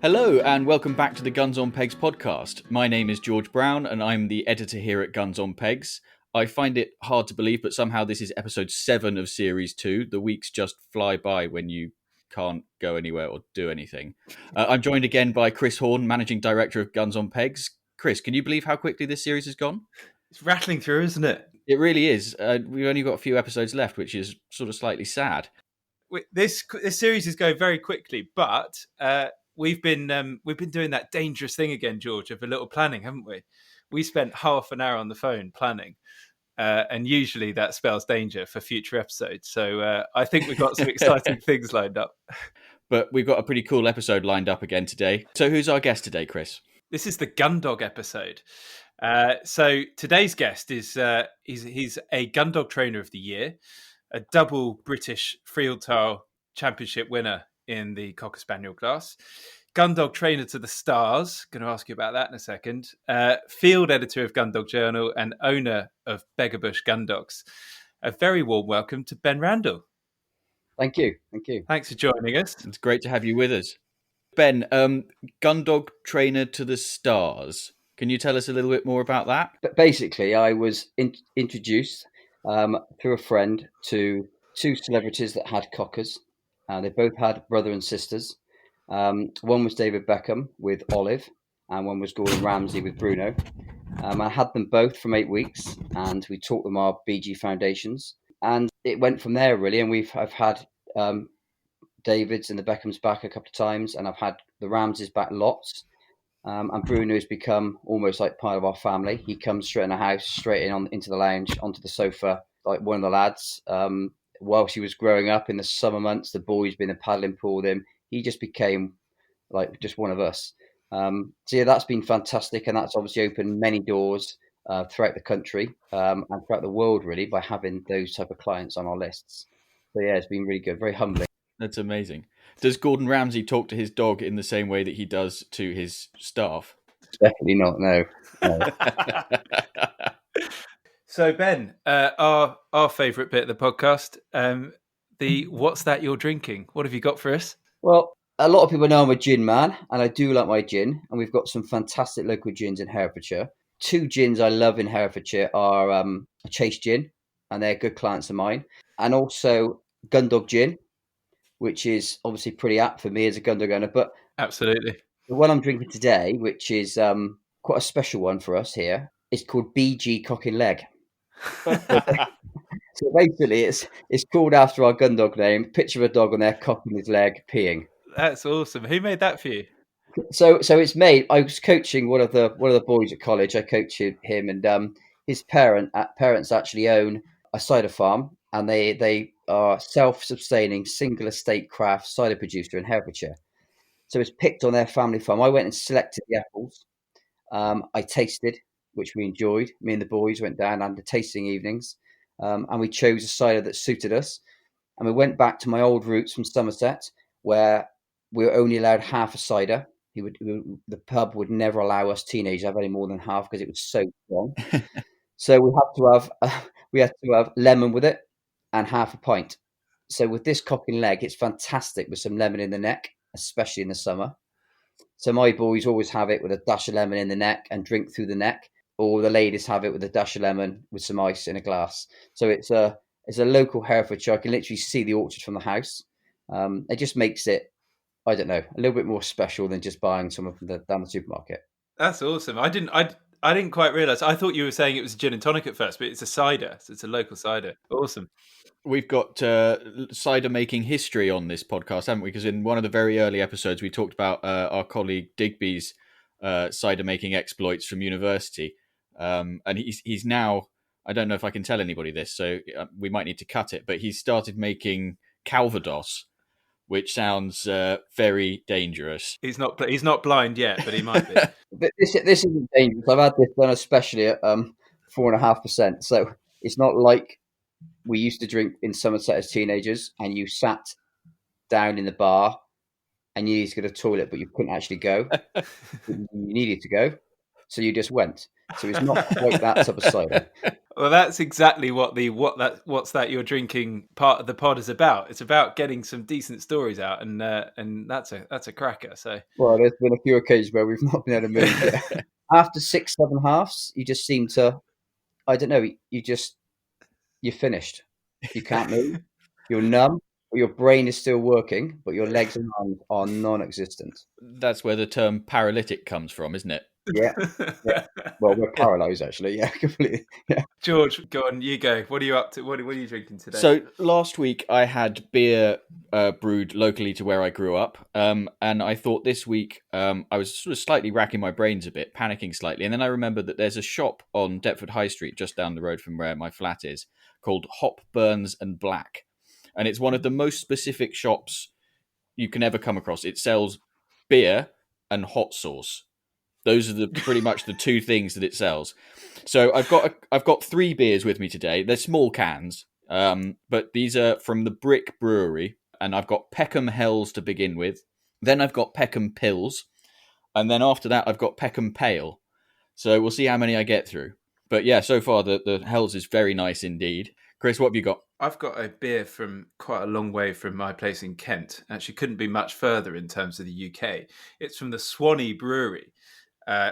Hello and welcome back to the Guns on Pegs podcast. My name is George Brown and I'm the editor here at Guns on Pegs. I find it hard to believe, but somehow this is episode 7 of series 2. The weeks just fly by when you can't go anywhere or do anything. I'm joined again by Chris Horn, managing director of Guns on Pegs. Chris, can you believe how quickly this series has gone? It's rattling through, isn't it? It really is. We've only got a few episodes left, which is sort of slightly sad. This series is going very quickly, but we've been doing that dangerous thing again, George, of a little planning, haven't we? We spent half an hour on the phone planning, and usually that spells danger for future episodes. So I think we've got some exciting things lined up. But we've got a pretty cool episode lined up again today. So who's our guest today, Chris? This is the Gundog episode. So today's guest is he's a Gundog trainer of the year, a double British Freeltile Championship winner in the Cocker Spaniel class, Gundog trainer to the stars, going to ask you about that in a second, field editor of Gundog Journal and owner of Beggarbush Gundogs. A very warm welcome to Ben Randall. Thank you. Thanks for joining us. It's great to have you with us. Ben, Gundog trainer to the stars. Can you tell us a little bit more about that? But basically, I was introduced through a friend to two celebrities that had cockers. They both had brother and sisters. One was David Beckham with Olive, and one was Gordon Ramsay with Bruno. I had them both from 8 weeks, and we taught them our BG foundations. And it went from there, really. And I've had David's and the Beckhams back a couple of times, and I've had the Ramsays back lots. And Bruno has become almost like part of our family. He comes straight in the house, straight into the lounge, onto the sofa, like one of the lads. Whilst he was growing up in the summer months, the boys been a paddling pool with him. He just became like just one of us. So yeah, that's been fantastic, and that's obviously opened many doors throughout the country and throughout the world, really, by having those type of clients on our lists. So yeah, it's been really good, very humbling. That's amazing. Does Gordon Ramsay talk to his dog in the same way that he does to his staff? Definitely not, no. So Ben, our favourite bit of the podcast, the what's that you're drinking? What have you got for us? Well, a lot of people know I'm a gin man, and I do like my gin, and we've got some fantastic local gins in Herefordshire. Two gins I love in Herefordshire are a Chase Gin, and they're good clients of mine, and also Gundog Gin, which is obviously pretty apt for me as a Gundog owner. But absolutely, the one I'm drinking today, which is quite a special one for us here, is called BG Cock in Leg. So basically, it's called after our Gundog name. Picture of a dog on there, cocking his leg, peeing. That's awesome. Who made that for you? So it's made. I was coaching one of the boys at college. I coached him, and his parents actually own a cider farm, and they are self-sustaining single estate craft cider producer in Herefordshire. So it's picked on their family farm. I went and selected the apples. I tasted, which we enjoyed. Me and the boys went down and had the tasting evenings, and we chose a cider that suited us. And we went back to my old roots from Somerset, where we were only allowed half a cider. The pub would never allow us teenagers to have any more than half because it was so strong. So we had to have lemon with it and half a pint. So with this cock and leg, it's fantastic with some lemon in the neck, especially in the summer. So my boys always have it with a dash of lemon in the neck and drink through the neck, or the ladies have it with a dash of lemon with some ice in a glass. So it's a local Herefordshire. I can literally see the orchard from the house. It just makes it, I don't know, a little bit more special than just buying some down the supermarket. That's awesome. I didn't quite realise. I thought you were saying it was a gin and tonic at first, but it's a cider. So it's a local cider. Awesome. We've got cider making history on this podcast, haven't we? Because in one of the very early episodes, we talked about our colleague Digby's cider making exploits from university. And he's now, I don't know if I can tell anybody this, so we might need to cut it, but he's started making Calvados, which sounds very dangerous. He's not blind yet, but he might be. But this isn't dangerous. I've had this done especially at 4.5%. So it's not like we used to drink in Somerset as teenagers, and you sat down in the bar and you needed to go to the toilet, but you couldn't actually go. You needed to go. So you just went. So it's not quite that type of cider. Well, that's exactly what what's that you're drinking part of the pod is about. It's about getting some decent stories out, and that's a cracker. So, Well, there's been a few occasions where we've not been able to move. Yet. After 6, 7 halves, you just seem to, I don't know, you're finished. You can't move. You're numb. Your brain is still working, but your legs and arms are non-existent. That's where the term paralytic comes from, isn't it? Yeah. Well, we're paralysed, actually. Yeah, completely. Yeah. George, go on. You go. What are you up to? What are you drinking today? So last week I had beer brewed locally to where I grew up, and I thought this week I was sort of slightly racking my brains a bit, panicking slightly, and then I remembered that there's a shop on Deptford High Street just down the road from where my flat is called Hop, Burns and Black, and it's one of the most specific shops you can ever come across. It sells beer and hot sauce. Those are pretty much the two things that it sells. So I've got 3 beers with me today. They're small cans, but these are from the Brick Brewery, and I've got Peckham Hells to begin with. Then I've got Peckham Pills, and then after that I've got Peckham Pale. So we'll see how many I get through. But yeah, so far the Hells is very nice indeed. Chris, what have you got? I've got a beer from quite a long way from my place in Kent. Actually, couldn't be much further in terms of the UK. It's from the Swanee Brewery.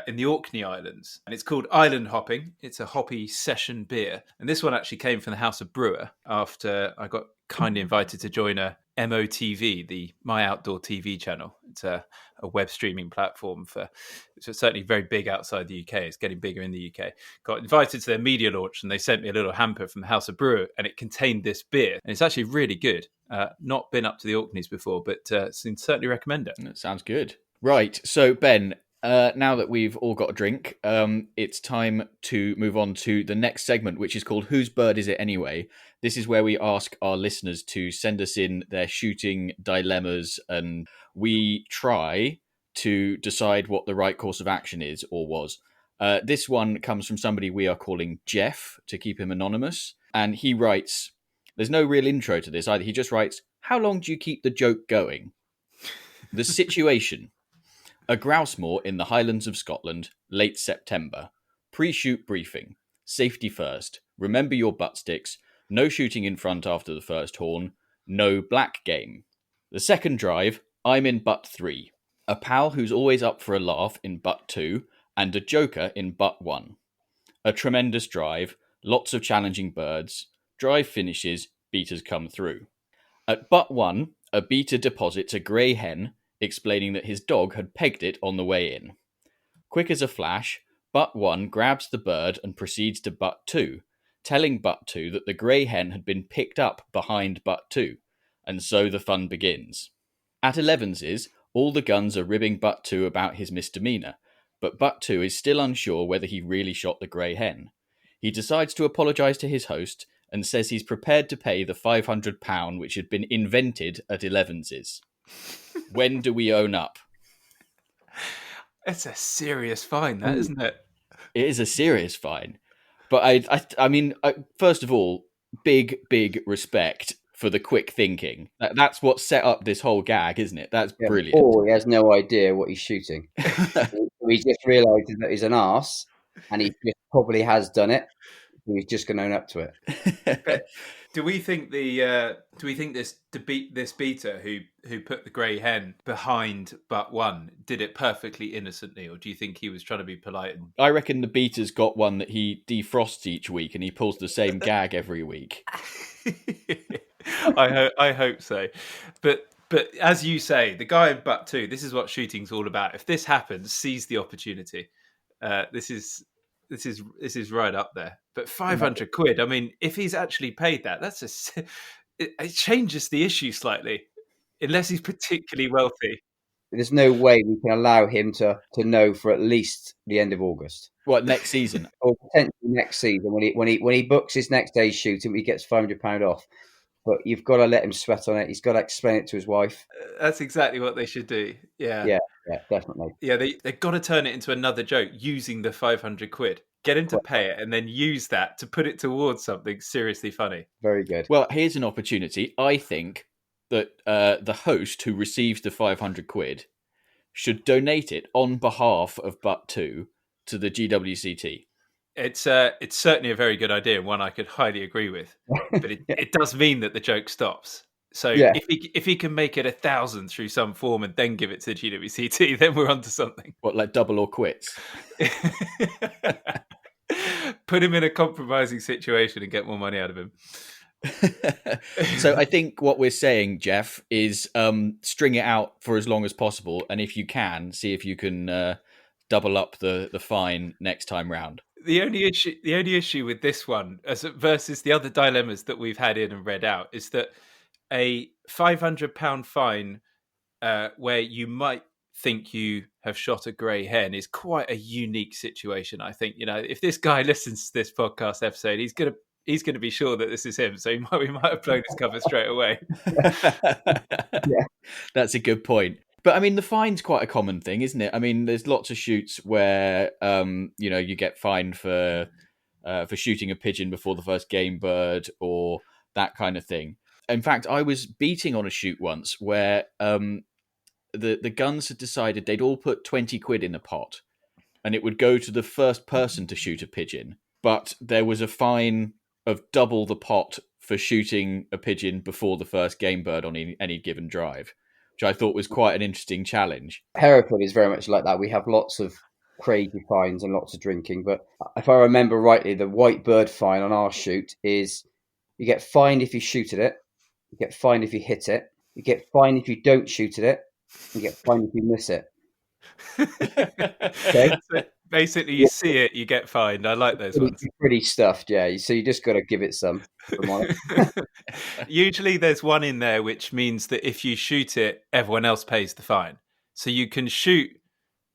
In the Orkney Islands, and it's called Island Hopping. It's a hoppy session beer, and this one actually came from the House of Brewer after I got kindly invited to join a MOTV, the My Outdoor TV channel. It's a web streaming platform it's certainly very big outside the UK. It's getting bigger in the UK. Got invited to their media launch, and they sent me a little hamper from the House of Brewer, and it contained this beer, and it's actually really good. Not been up to the Orkneys before, but certainly recommend it. That sounds good. Right, so Ben, now that we've all got a drink, it's time to move on to the next segment, which is called Whose Bird Is It Anyway? This is where we ask our listeners to send us in their shooting dilemmas, and we try to decide what the right course of action is or was. This one comes from somebody we are calling Jeff, to keep him anonymous, and he writes, there's no real intro to this either, he just writes, how long do you keep the joke going? The situation... A grouse moor in the Highlands of Scotland, late September. Pre-shoot briefing. Safety first. Remember your butt sticks. No shooting in front after the first horn. No black game. The second drive, I'm in butt 3. A pal who's always up for a laugh in butt 2, and a joker in butt 1. A tremendous drive. Lots of challenging birds. Drive finishes. Beaters come through. At butt 1, a beater deposits a grey hen, explaining that his dog had pegged it on the way in. Quick as a flash, butt 1 grabs the bird and proceeds to butt 2, telling butt 2 that the grey hen had been picked up behind butt 2, and so the fun begins. At Elevenses, all the guns are ribbing butt 2 about his misdemeanour, but butt 2 is still unsure whether he really shot the grey hen. He decides to apologise to his host and says he's prepared to pay the £500 which had been invented at Elevenses. When do we own up? It's a serious fine, that, isn't it? It is a serious fine. But I mean, first of all, big respect for the quick thinking. That's what set up this whole gag, isn't it? That's brilliant. Or he has no idea what he's shooting. He just realises that he's an arse, and he just probably has done it. He's just going to own up to it. Do we think this beater who put the grey hen behind butt 1 did it perfectly innocently, or do you think he was trying to be polite? I reckon the beater's got one that he defrosts each week, and he pulls the same gag every week. I hope so, but as you say, the guy in butt 2, this is what shooting's all about. If this happens, seize the opportunity. This is right up there. But 500 quid. I mean, if he's actually paid that, it changes the issue slightly, unless he's particularly wealthy. There's no way we can allow him to know for at least the end of August. What, next season? Or potentially next season when he books his next day's shooting, he gets £500 off. But you've got to let him sweat on it. He's got to explain it to his wife. That's exactly what they should do. Yeah, definitely. Yeah, they've got to turn it into another joke using the 500 quid. Get him to pay it and then use that to put it towards something seriously funny. Very good. Well, here's an opportunity. I think that the host who receives the 500 quid should donate it on behalf of butt 2 to the GWCT? It's certainly a very good idea, and one I could highly agree with. But it does mean that the joke stops. So Yeah. if he can make it 1,000 through some form and then give it to the GWCT, then we're onto something. What, like double or quits? Put him in a compromising situation and get more money out of him. So I think what we're saying, Jeff, is string it out for as long as possible, and if you can, see if you can double up the fine next time round. The only issue with this one, versus the other dilemmas that we've had in and read out, is that a £500 fine, where you might think you have shot a grey hen, is quite a unique situation. I think, if this guy listens to this podcast episode, he's gonna be sure that this is him. So we might have blown his cover straight away. Yeah. That's a good point. But I mean, the fine's quite a common thing, isn't it? I mean, there's lots of shoots where you get fined for shooting a pigeon before the first game bird or that kind of thing. In fact, I was beating on a shoot once where the guns had decided they'd all put 20 quid in a pot, and it would go to the first person to shoot a pigeon. But there was a fine of double the pot for shooting a pigeon before the first game bird on any given drive, which I thought was quite an interesting challenge. Hereford is very much like that. We have lots of crazy fines and lots of drinking. But if I remember rightly, the white bird fine on our shoot is you get fined if you shoot at it, you get fined if you hit it, you get fined if you don't shoot at it, you get fined if you miss it. Okay. So basically, you see it, you get fined. I like those ones. Pretty stuffed, yeah. So you just got to give it some. Usually there's one in there which means that if you shoot it, everyone else pays the fine. So you can shoot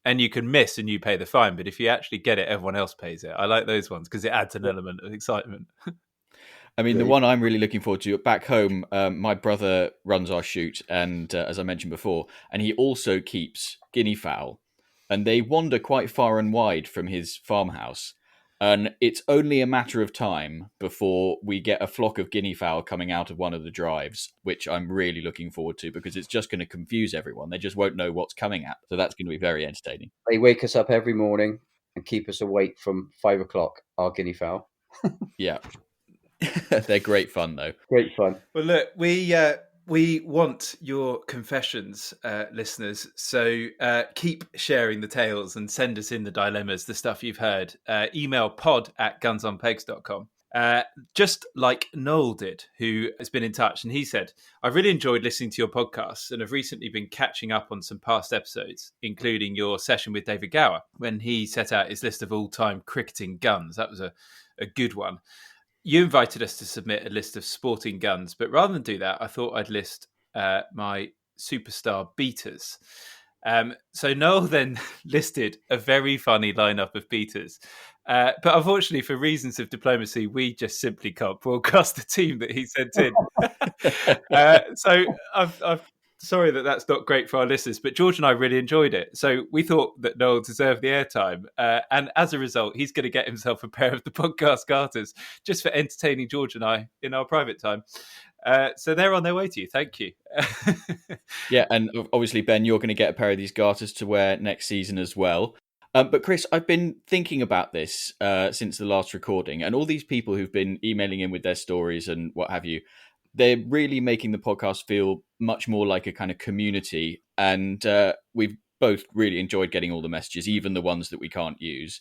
and you can miss and you pay the fine. But if you actually get it, everyone else pays it. I like those ones because it adds an element of excitement. I mean, the one I'm really looking forward to back home, my brother runs our shoot, and as I mentioned before, and he also keeps guinea fowl, and they wander quite far and wide from his farmhouse. And it's only a matter of time before we get a flock of guinea fowl coming out of one of the drives, which I'm really looking forward to because it's just going to confuse everyone. They just won't know what's coming at. So that's going to be very entertaining. They wake us up every morning and keep us awake from 5 o'clock, our guinea fowl. Yeah. They're great fun, though. Great fun. Well, look, we want your confessions, listeners. So keep sharing the tales and send us in the dilemmas, the stuff you've heard. Email pod@gunsonpegs.com. Just like Noel did, who has been in touch. And he said, I've really enjoyed listening to your podcasts and have recently been catching up on some past episodes, including your session with David Gower, when he set out his list of all-time cricketing guns. That was a good one. You invited us to submit a list of sporting guns, but rather than do that, I thought I'd list my superstar beaters. So Noel then listed a very funny lineup of beaters. But unfortunately, for reasons of diplomacy, we just simply can't broadcast the team that he sent in. So I've sorry that's not great for our listeners, but George and I really enjoyed it. So we thought that Noel deserved the airtime. And as a result, he's going to get himself a pair of the podcast garters just for entertaining George and I in our private time. So they're on their way to you. Thank you. Yeah, and obviously, Ben, you're going to get a pair of these garters to wear next season as well. But Chris, I've been thinking about this since the last recording, and all these people who've been emailing in with their stories and what have you, they're really making the podcast feel much more like a kind of community. And we've both really enjoyed getting all the messages, even the ones that we can't use.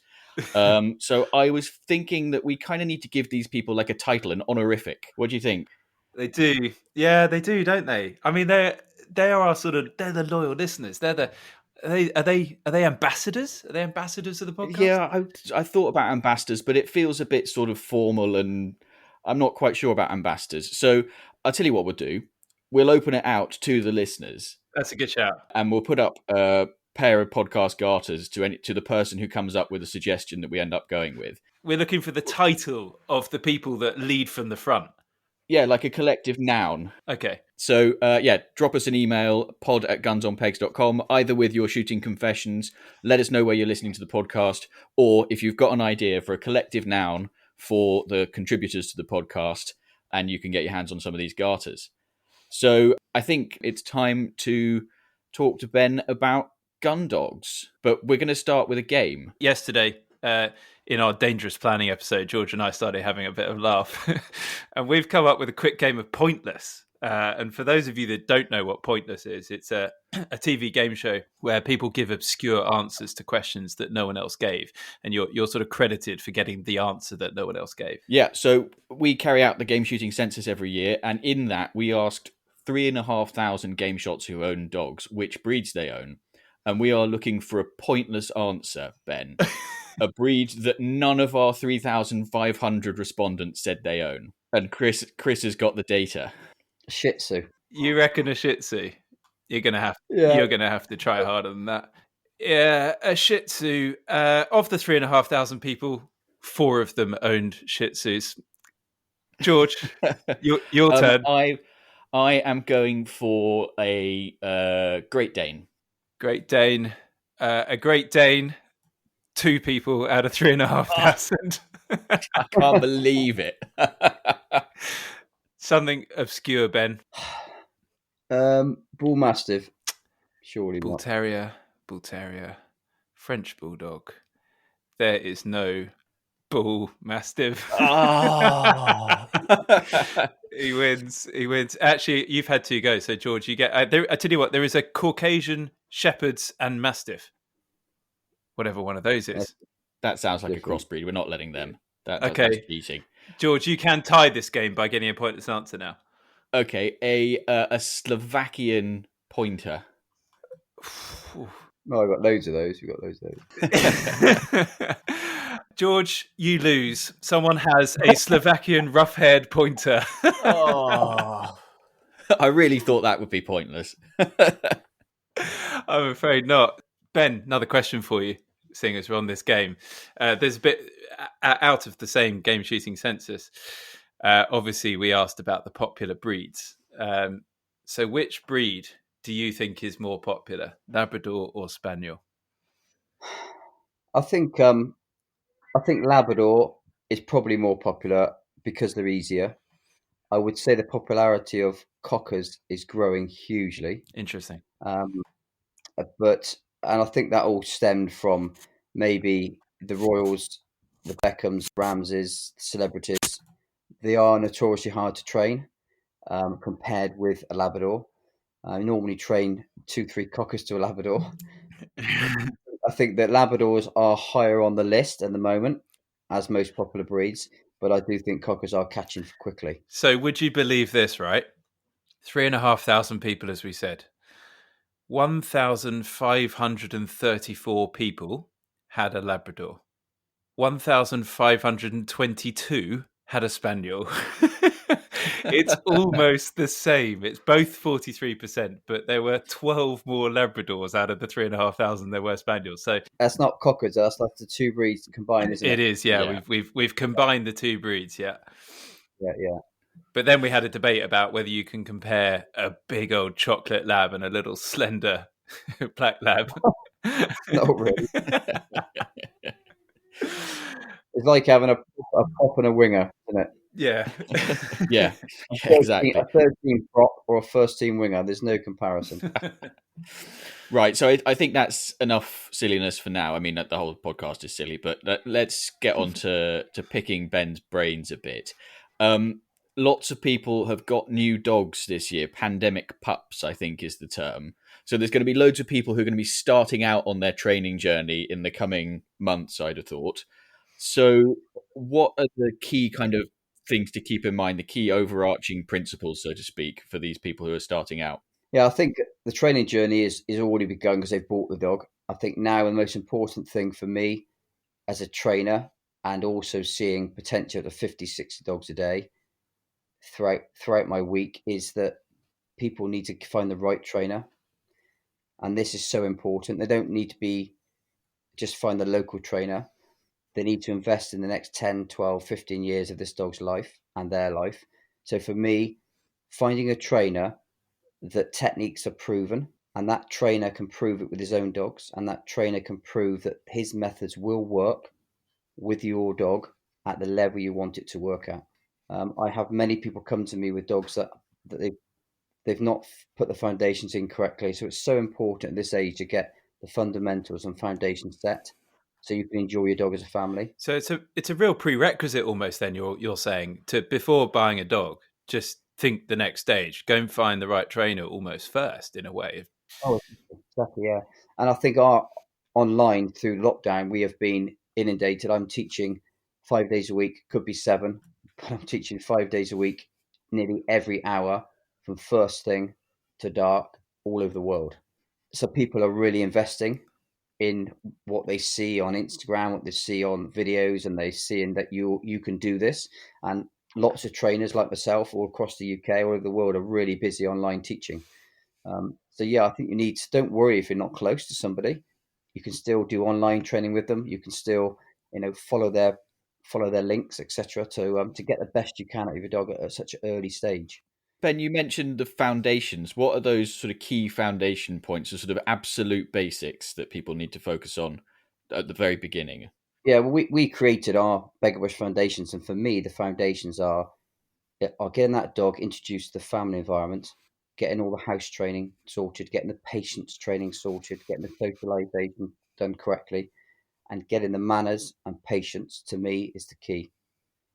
So I was thinking that we kind of need to give these people like a title, an honorific. What do you think? They do. Yeah, they do, don't they? I mean, they're the loyal listeners. Are they ambassadors? Are they ambassadors of the podcast? Yeah, I thought about ambassadors, but it feels a bit sort of formal, and I'm not quite sure about ambassadors. So I'll tell you what we'll do. We'll open it out to the listeners. That's a good shout. And we'll put up a pair of podcast garters to the person who comes up with a suggestion that we end up going with. We're looking for the title of the people that lead from the front. Yeah, like a collective noun. Okay. So, drop us an email, pod@gunsonpegs.com, either with your shooting confessions, let us know where you're listening to the podcast, or if you've got an idea for a collective noun for the contributors to the podcast, and you can get your hands on some of these garters. So, I think it's time to talk to Ben about gun dogs, but we're going to start with a game. Yesterday, in our dangerous planning episode, George and I started having a bit of a laugh. And we've come up with a quick game of Pointless. And for those of you that don't know what Pointless is, it's a TV game show where people give obscure answers to questions that no one else gave. And you're sort of credited for getting the answer that no one else gave. Yeah, so we carry out the game shooting census every year, and in that we asked 3,500 game shots who own dogs which breeds they own. And we are looking for a pointless answer, Ben. A breed that none of our 3,500 respondents said they own. And Chris has got the data. Shih Tzu. You reckon a Shih Tzu? You're gonna have to try harder than that. Yeah, a Shih Tzu. Of the 3,500 people, 4 of them owned Shih Tzus. George, your turn. I am going for a Great Dane. Great Dane. A Great Dane. 2 people out of 3,500. I can't believe it. Something obscure, Ben. Bull Mastiff. Surely Bull not. Terrier, French Bulldog. There is no Bull Mastiff. Oh. He wins. Actually, you've had 2 go. So, George, you get... I tell you what, there is a Caucasian Shepherds and Mastiff. Whatever one of those is. That sounds like a crossbreed. We're not letting them. That's cheating. George, you can tie this game by getting a pointless answer now. Okay, a Slovakian pointer. No, I've got loads of those. We've got loads of those. George, you lose. Someone has a Slovakian rough-haired pointer. Oh. I really thought that would be pointless. I'm afraid not. Ben, another question for you, seeing as we're on this game. There's a bit out of the same game shooting census. Obviously, we asked about the popular breeds. So which breed do you think is more popular, Labrador or Spaniel? I think Labrador is probably more popular because they're easier. I would say the popularity of Cockers is growing hugely. Interesting. And I think that all stemmed from maybe the Royals, the Beckhams, Ramses, celebrities. They are notoriously hard to train compared with a Labrador. I normally train 2-3 Cockers to a Labrador. I think that Labradors are higher on the list at the moment as most popular breeds, but I do think Cockers are catching quickly. So would you believe this, right? 3,500 people, as we said. 1,534 people had a Labrador. 1,522 had a Spaniel. It's almost the same. It's both 43%, but there were 12 more Labradors out of the 3,500 there were Spaniels. So that's not Cockers. That's like the 2 breeds combined, isn't it? It is, yeah. We've combined the 2 breeds, yeah. Yeah. But then we had a debate about whether you can compare a big old chocolate lab and a little slender black lab. Not really. It's like having a pop and a winger, isn't it? Yeah. Yeah, exactly. A 13 prop or a first team winger. There's no comparison. Right, so I think that's enough silliness for now. I mean, the whole podcast is silly, but let's get on to picking Ben's brains a bit. Lots of people have got new dogs this year. Pandemic pups, I think, is the term. So there's going to be loads of people who are going to be starting out on their training journey in the coming months, I'd have thought. So what are the key kind of things to keep in mind, the key overarching principles, so to speak, for these people who are starting out? Yeah, I think the training journey is already begun because they've bought the dog. I think now the most important thing for me as a trainer, and also seeing potential to 50, 60 dogs a day throughout my week, is that people need to find the right trainer. And this is so important. They don't need to be just find the local trainer. They need to invest in the next 10, 12, 15 years of this dog's life and their life. So for me, finding a trainer that techniques are proven, and that trainer can prove it with his own dogs, and that trainer can prove that his methods will work with your dog at the level you want it to work at. I have many people come to me with dogs that they've not put the foundations in correctly. So it's so important at this age to get the fundamentals and foundations set, so you can enjoy your dog as a family. So it's a real prerequisite almost. Then you're saying to before buying a dog, just think the next stage. Go and find the right trainer almost first, in a way. Oh, exactly, yeah. And I think our online through lockdown, we have been inundated. I'm teaching 5 days a week, could be seven, but I'm teaching 5 days a week, nearly every hour from first thing to dark all over the world. So people are really investing in what they see on Instagram, what they see on videos, and they seeing that you can do this. And lots of trainers like myself all across the UK, all over the world, are really busy online teaching. So yeah, I think you need. Don't worry if you're not close to somebody. You can still do online training with them. You can still, follow their links, etc. To get the best you can out of your dog at such an early stage. Ben, you mentioned the foundations. What are those sort of key foundation points, the sort of absolute basics that people need to focus on at the very beginning? Yeah, well, we created our Beggar Bush foundations, and for me, the foundations are getting that dog introduced to the family environment, getting all the house training sorted, getting the patience training sorted, getting the socialization done correctly, and getting the manners and patience to me is the key.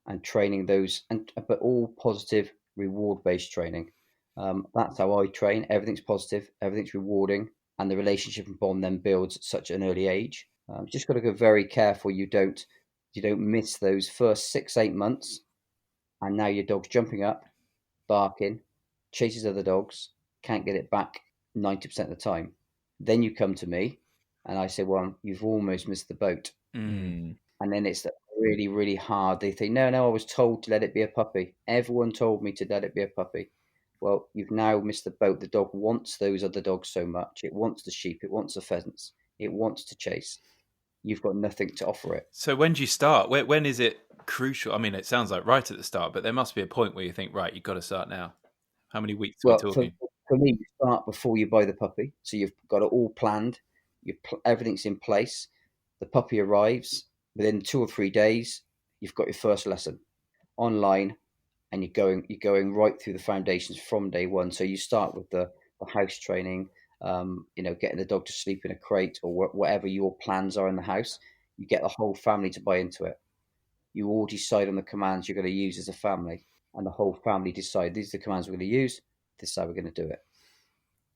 And training those, and but all positive, reward based training. That's how I train. Everything's positive, everything's rewarding, and the relationship and bond then builds at such an early age. Just got to go very careful. You don't miss those first 6-8 months, and now your dog's jumping up, barking, chases other dogs, can't get it back 90% of the time. Then you come to me and I say, well, you've almost missed the boat. Mm. And then it's really, really hard. They think, no, I was told to let it be a puppy. Everyone told me to let it be a puppy. Well, you've now missed the boat. The dog wants those other dogs so much. It wants the sheep. It wants the pheasants. It wants to chase. You've got nothing to offer it. So when do you start? When is it crucial? I mean, it sounds like right at the start, but there must be a point where you think, right, you've got to start now. How many weeks are we Well, for, talking? for me, you start before you buy the puppy. So you've got it all planned. Everything's in place. The puppy arrives within 2 or 3 days. You've got your first lesson online, and you're going right through the foundations from day one. So you start with the house training, getting the dog to sleep in a crate or whatever your plans are in the house. You get the whole family to buy into it. You all decide on the commands you're going to use as a family, and the whole family decide these are the commands we're going to use. This is how we're going to do it.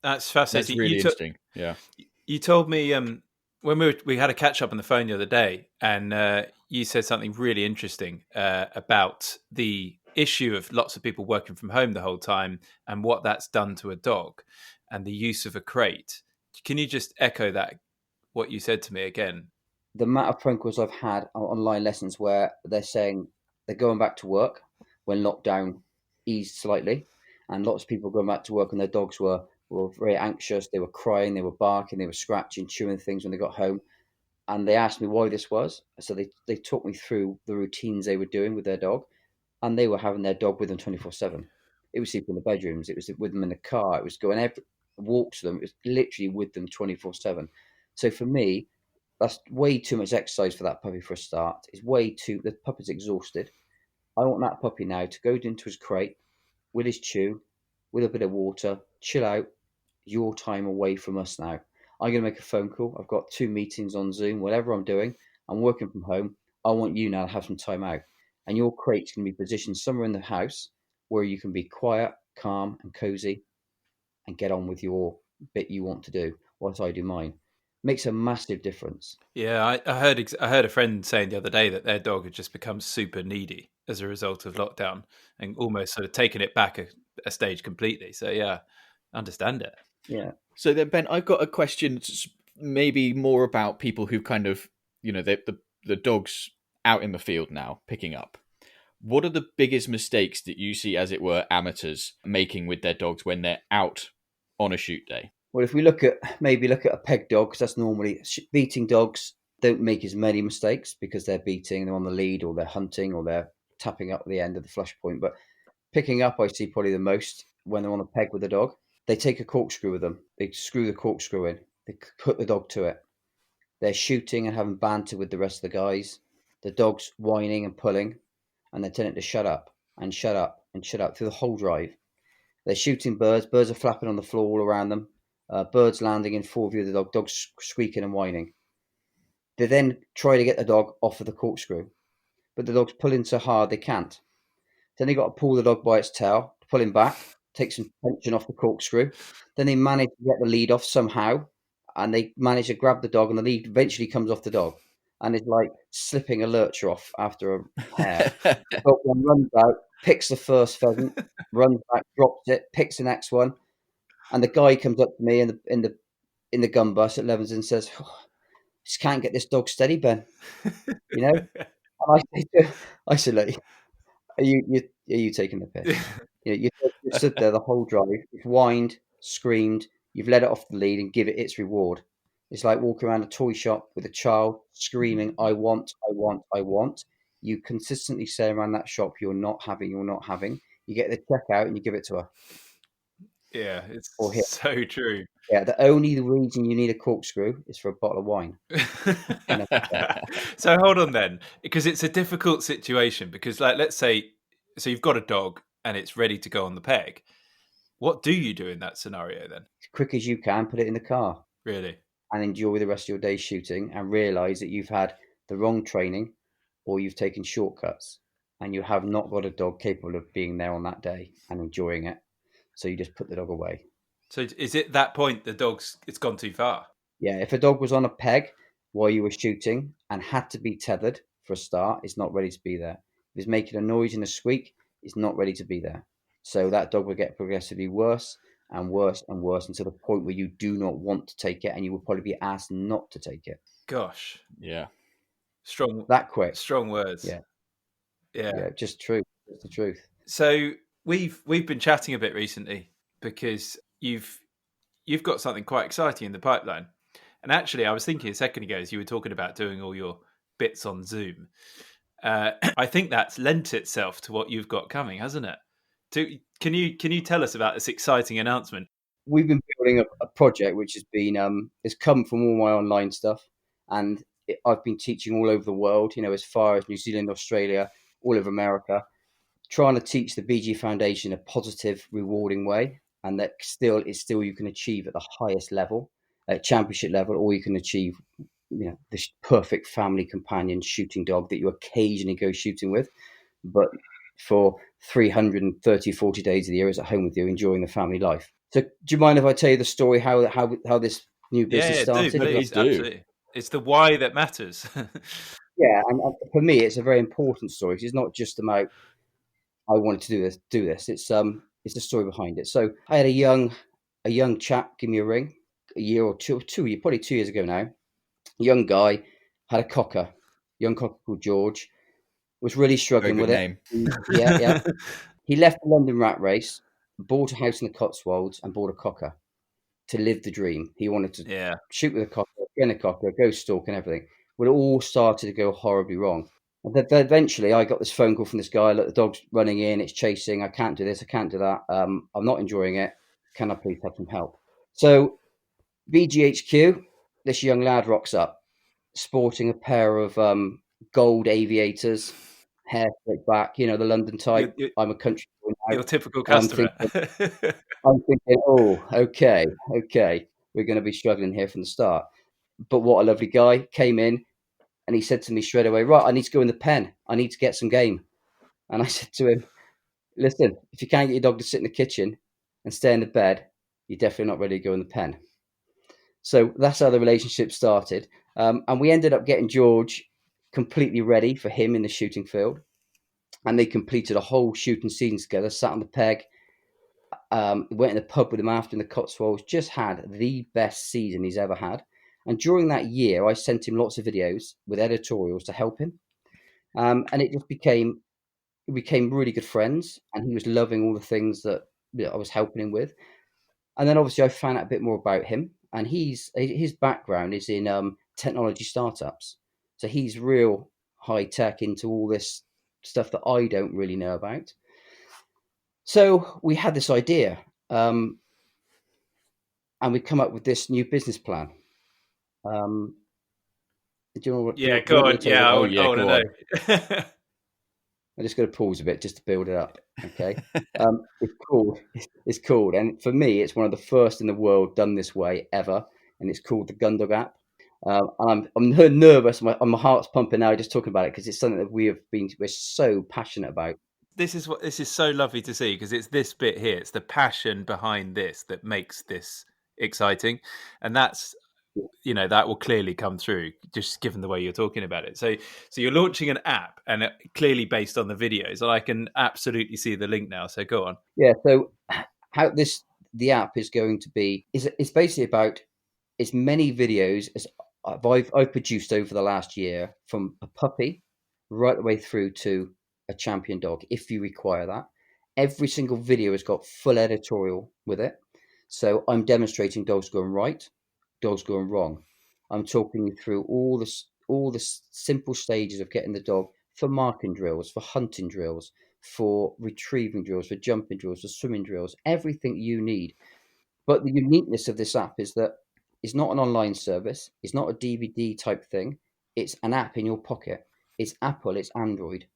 That's That's fascinating. really interesting. Yeah. You told me when we had a catch up on the phone the other day, and you said something really interesting about the issue of lots of people working from home the whole time and what that's done to a dog and the use of a crate. Can you just echo that, what you said to me again? The amount of phone calls I've had on online lessons where they're saying they're going back to work when lockdown eased slightly, and lots of people going back to work, and their dogs were very anxious. They were crying, they were barking, they were scratching, chewing things when they got home. And they asked me why this was. So they talked me through the routines they were doing with their dog, and they were having their dog with them 24/7. It was sleeping in the bedrooms, it was with them in the car, it was going every walks with them, it was literally with them 24/7. So for me, that's way too much exercise for that puppy for a start. It's way too. The puppy's exhausted. I want that puppy now to go into his crate with his chew, with a bit of water, chill out. Your time away from us now. I'm going to make a phone call. I've got 2 meetings on Zoom, whatever I'm doing. I'm working from home. I want you now to have some time out. And your crate's going to be positioned somewhere in the house where you can be quiet, calm, and cozy and get on with your bit you want to do whilst I do mine. Makes a massive difference. Yeah, I heard a friend saying the other day that their dog had just become super needy as a result of lockdown and almost sort of taken it back a stage completely. So yeah, understand it. Yeah. So then, Ben, I've got a question, maybe more about people who kind of, the dog's out in the field now, picking up. What are the biggest mistakes that you see, as it were, amateurs making with their dogs when they're out on a shoot day? Well, if we maybe look at a peg dog, because that's normally beating dogs don't make as many mistakes because they're beating, they're on the lead, or they're hunting, or they're tapping up the end of the flush point. But picking up, I see probably the most when they're on a peg with a dog. They take a corkscrew with them. They screw the corkscrew in. They put the dog to it. They're shooting and having banter with the rest of the guys. The dog's whining and pulling, and they're telling it to shut up and shut up and shut up through the whole drive. They're shooting birds. Birds are flapping on the floor all around them. Birds landing in full view of the dog. Dogs squeaking and whining. They then try to get the dog off of the corkscrew, but the dog's pulling so hard they can't. Then they got to pull the dog by its tail, pull him back, take some tension off the corkscrew. Then they manage to get the lead off somehow, and they manage to grab the dog, and the lead eventually comes off the dog, and it's like slipping a lurcher off after a hare. The dog then runs out, picks the first pheasant, runs back, drops it, picks the next one, and the guy comes up to me in the gun bus at Levens and says, oh, "Just can't get this dog steady, Ben." You know, and I said, "Look, are you taking the piss? You stood there the whole drive, you've whined, screamed, you've let it off the lead and give it its reward. It's like walking around a toy shop with a child screaming, I want, I want, I want. You consistently say around that shop, you're not having. You get the check out and you give it to her. Yeah, it's Or him. so true. Yeah, the only reason you need a corkscrew is for a bottle of wine. So hold on then, because it's a difficult situation. Because, like, let's say, so you've got a dog and it's ready to go on the peg. What do you do in that scenario then? As quick as you can, put it in the car. Really? And enjoy the rest of your day shooting and realize that you've had the wrong training or you've taken shortcuts and you have not got a dog capable of being there on that day and enjoying it. So you just put the dog away. So is it that point it's gone too far? Yeah, if a dog was on a peg while you were shooting and had to be tethered for a start, it's not ready to be there. If it's making a noise and a squeak, it's not ready to be there. So that dog will get progressively worse and worse and worse until the point where you do not want to take it and you will probably be asked not to take it. Gosh. Yeah. Strong. That quick. Strong words. Yeah. Yeah. Just true. It's the truth. So we've been chatting a bit recently because you've got something quite exciting in the pipeline. And actually, I was thinking a second ago as you were talking about doing all your bits on Zoom. I think that's lent itself to what you've got coming, hasn't it? Can you tell us about this exciting announcement? We've been building a project which has been it's come from all my online stuff, and I've been teaching all over the world. As far as New Zealand, Australia, all over America, trying to teach the BG Foundation a positive, rewarding way, and that still you can achieve at the highest level, at championship level, or you can achieve this perfect family companion shooting dog that you occasionally go shooting with, but for 330, 40 days of the year is at home with you, enjoying the family life. So do you mind if I tell you the story how this new business started? Please do. Absolutely. It's the why that matters. Yeah, and for me, it's a very important story. It's not just about I wanted to do this. It's the story behind it. So I had a young chap give me a ring a year or two, probably 2 years ago now. Young guy, had a cocker, young cocker called George, was really struggling with name. it. Yeah. He left the London rat race, bought a house in the Cotswolds, and bought a cocker to live the dream. He wanted to shoot with a cocker, get a cocker, go stalk and everything. But it all started to go horribly wrong. And then eventually I got this phone call from this guy, look, the dog's running in, it's chasing, I can't do this, I can't do that. I'm not enjoying it. Can I please have some help? So BGHQ, this young lad rocks up, sporting a pair of gold aviators, hair slicked back, the London type. I'm a country boy now. Your typical customer. I'm thinking, oh, okay, we're going to be struggling here from the start. But what a lovely guy. Came in and he said to me straight away, right, I need to go in the pen. I need to get some game. And I said to him, listen, if you can't get your dog to sit in the kitchen and stay in the bed, you're definitely not ready to go in the pen. So that's how the relationship started. And we ended up getting George completely ready for him in the shooting field. And they completed a whole shooting season together, sat on the peg, went in the pub with him after in the Cotswolds, just had the best season he's ever had. And during that year, I sent him lots of videos with editorials to help him. And it just became really good friends. And he was loving all the things that I was helping him with. And then obviously I found out a bit more about him. And his background is in technology startups. So he's real high tech into all this stuff that I don't really know about. So we had this idea, and we come up with this new business plan. Do you know what? Yeah, go on. Yeah, I want to know. I just got to pause a bit just to build it up. Okay, it's called, and for me, it's one of the first in the world done this way ever, and it's called the Gundog app. And I'm nervous. My heart's pumping now just talking about it because it's something that we're so passionate about. This is so lovely to see, because it's this bit here. It's the passion behind this that makes this exciting, and that's, that will clearly come through just given the way you're talking about it. So you're launching an app, and clearly based on the videos, and I can absolutely see the link now. So go on. Yeah. So how the app is going to be is it's basically about as many videos as I've produced over the last year, from a puppy right the way through to a champion dog, if you require that. Every single video has got full editorial with it. So I'm demonstrating dogs going right, dogs going wrong. I'm talking you through all the simple stages of getting the dog, for marking drills, for hunting drills, for retrieving drills, for jumping drills, for swimming drills, everything you need. But the uniqueness of this app is that it's not an online service. It's not a DVD type thing. It's an app in your pocket. It's Apple, it's Android.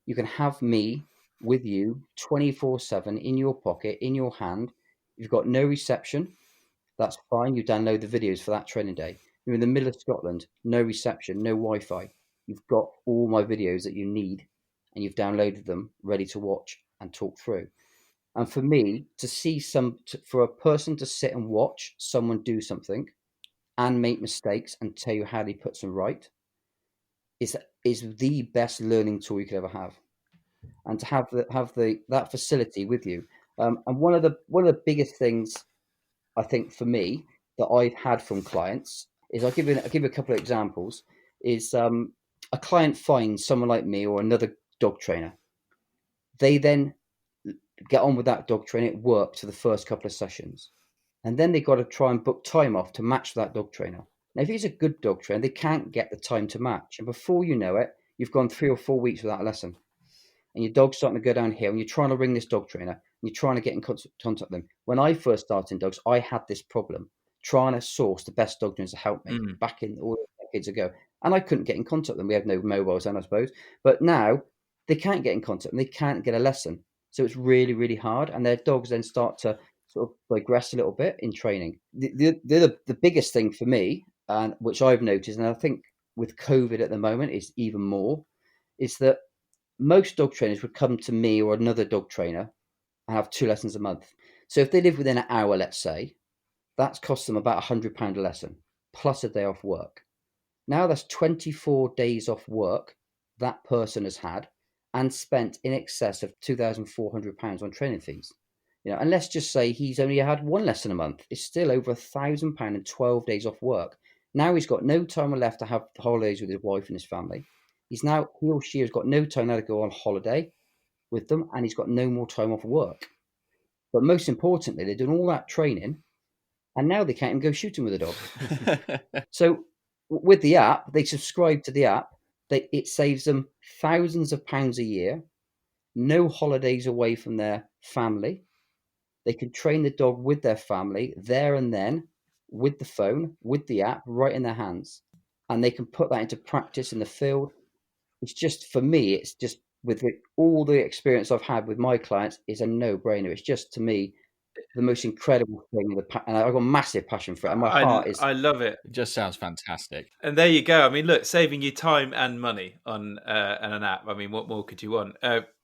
You can have me with you 24/7 in your pocket, in your hand. You've got no reception. That's fine. You download the videos for that training day. You're in the middle of Scotland, no reception, no Wi-Fi. You've got all my videos that you need, and you've downloaded them ready to watch and talk through. And for me, for a person to sit and watch someone do something and make mistakes and tell you how they put them right is the best learning tool you could ever have. And to have that facility with you, and one of the biggest things I think for me that I've had from clients is I'll give you a couple of examples. Is a client finds someone like me or another dog trainer, they then get on with that dog trainer, it worked for the first couple of sessions. And then they got to try and book time off to match that dog trainer. Now, if he's a good dog trainer, they can't get the time to match. And before you know it, you've gone 3 or 4 weeks without a lesson. And your dog's starting to go downhill, and you're trying to ring this dog trainer, and you're trying to get in contact with them. When I first started in dogs, I had this problem trying to source the best dog trainers to help me back in all the decades ago. And I couldn't get in contact with them. We had no mobiles then, I suppose. But now they can't get in contact and they can't get a lesson. So it's really, really hard. And their dogs then start to sort of digress a little bit in training. The biggest thing for me, and which I've noticed, and I think with COVID at the moment is even more, is that most dog trainers would come to me or another dog trainer and have 2 lessons a month. So if they live within an hour, let's say, that's cost them about £100 a lesson, plus a day off work. Now that's 24 days off work that person has had and spent in excess of £2,400 on training fees. And let's just say he's only had 1 lesson a month. It's still over £1,000 and 12 days off work. Now he's got no time left to have holidays with his wife and his family. He or she has got no time now to go on holiday with them, and he's got no more time off work. But most importantly, they're doing all that training, and now they can't even go shooting with a dog. So with the app, they subscribe to the app. It saves them thousands of pounds a year, no holidays away from their family. They can train the dog with their family there and then, with the phone, with the app, right in their hands. And they can put that into practice in the field. It's just, for me, it's just with all the experience I've had with my clients, is a no-brainer. It's just, to me, the most incredible thing. And I've got a massive passion for it. And my heart is... I love it. It just sounds fantastic. And there you go. I mean, look, saving you time and money on an app. I mean, what more could you want?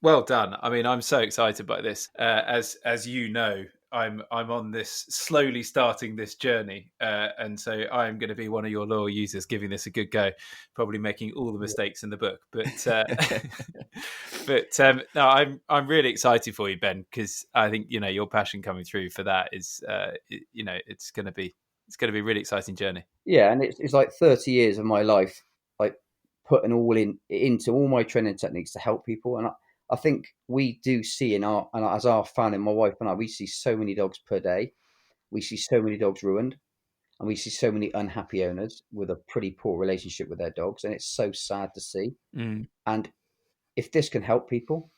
Well done. I mean, I'm so excited by this. As you know, I'm on this, slowly starting this journey, and so I'm going to be one of your loyal users, giving this a good go, probably making all the mistakes in the book. But no, I'm really excited for you, Ben, because I think your passion coming through for that is it's going to be a really exciting journey. Yeah, and it's like 30 years of my life, like putting all into all my training techniques to help people. And I think we do see as our family, my wife and I, we see so many dogs per day. We see so many dogs ruined, and we see so many unhappy owners with a pretty poor relationship with their dogs. And it's so sad to see. And if this can help people,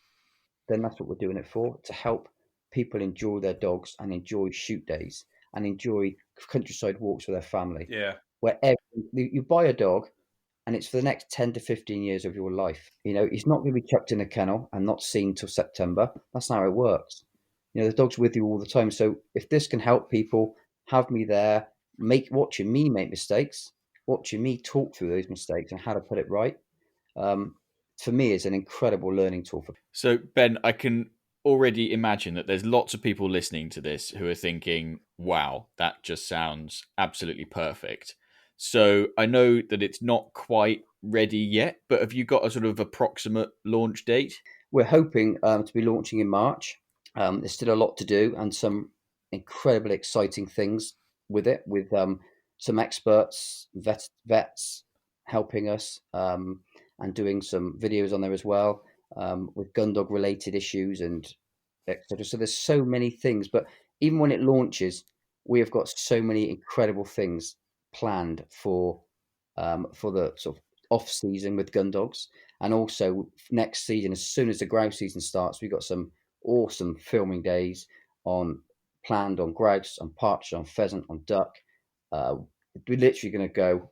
then that's what we're doing it for, to help people enjoy their dogs and enjoy shoot days and enjoy countryside walks with their family. Yeah. Wherever you buy a dog, and it's for the next 10 to 15 years of your life. He's not going to be chucked in a kennel and not seen till September. That's not how it works. The dog's with you all the time. So if this can help people, have me there, watching me make mistakes, watching me talk through those mistakes and how to put it right, for me, is an incredible learning tool. So, Ben, I can already imagine that there's lots of people listening to this who are thinking, wow, that just sounds absolutely perfect. So I know that it's not quite ready yet, but have you got a sort of approximate launch date? We're hoping to be launching in March. There's still a lot to do and some incredibly exciting things with it, with some experts, vets helping us, and doing some videos on there as well, with Gundog related issues and etc. So there's so many things, but even when it launches, we have got so many incredible things planned for the sort of off season with Gundogs, and also next season, as soon as the grouse season starts, we've got some awesome filming days on planned on grouse, on partridge, on pheasant, on duck. We're literally going to go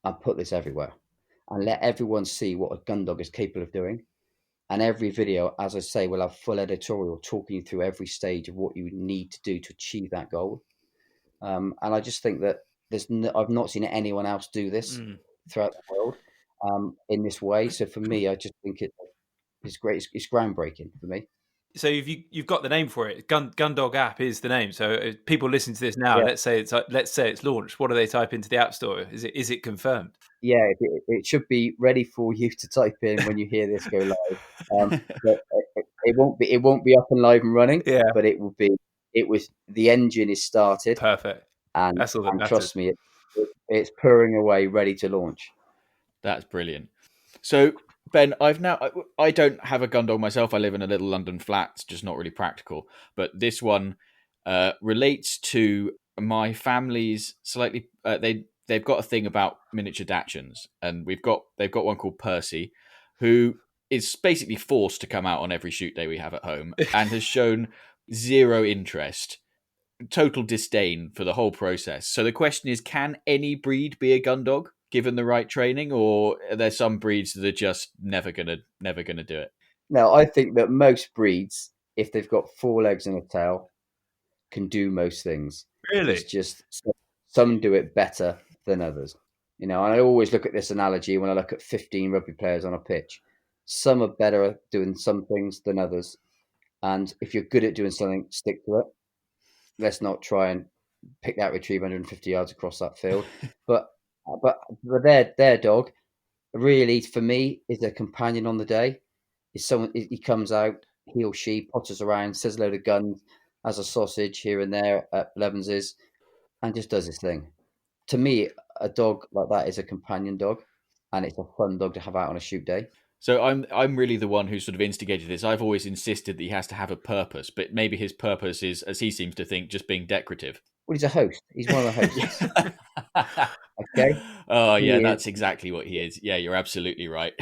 and put this everywhere and let everyone see what a Gundog is capable of doing. And every video, as I say, will have full editorial talking you through every stage of what you need to do to achieve that goal. And I just think that I've not seen anyone else do this throughout the world, in this way. So for me, I just think it's great. It's groundbreaking for me. So you've got the name for it. Gundog app is the name. So if people listen to this now, Yeah. let's say it's launched. What do they type into the App Store? Is it confirmed? Yeah, it should be ready for you to type in when you hear this go live. But it won't be up and live and running. Yeah, but it will be. The engine is started. Perfect. And That's all that matters. Trust me, it's purring away, ready to launch. That's brilliant. So, Ben, I don't have a Gundog myself. I live in a little London flat. It's just not really practical. But this one relates to my family's slightly. They've got a thing about miniature Dachshunds, and they've got one called Percy, who is basically forced to come out on every shoot day we have at home, and has shown zero interest, total disdain for the whole process. So the question is, can any breed be a Gundog given the right training, or are there some breeds that are just never gonna do it? No, I think that most breeds, if they've got 4 legs and a tail, can do most things. Really? It's just some do it better than others. And I always look at this analogy when I look at 15 rugby players on a pitch. Some are better at doing some things than others. And if you're good at doing something, stick to it. Let's not try and pick that retrieve 150 yards across that field. But their dog really, for me, is a companion on the day. Is someone he comes out, he or she potters around, says a load of guns, has a sausage here and there at Levins's, and just does his thing. To me, a dog like that is a companion dog, and it's a fun dog to have out on a shoot day. So I'm really the one who sort of instigated this. I've always insisted that he has to have a purpose, but maybe his purpose is, as he seems to think, just being decorative. Well, he's a host. He's one of the hosts. Okay. Oh, yeah, that's exactly what he is. Yeah, you're absolutely right.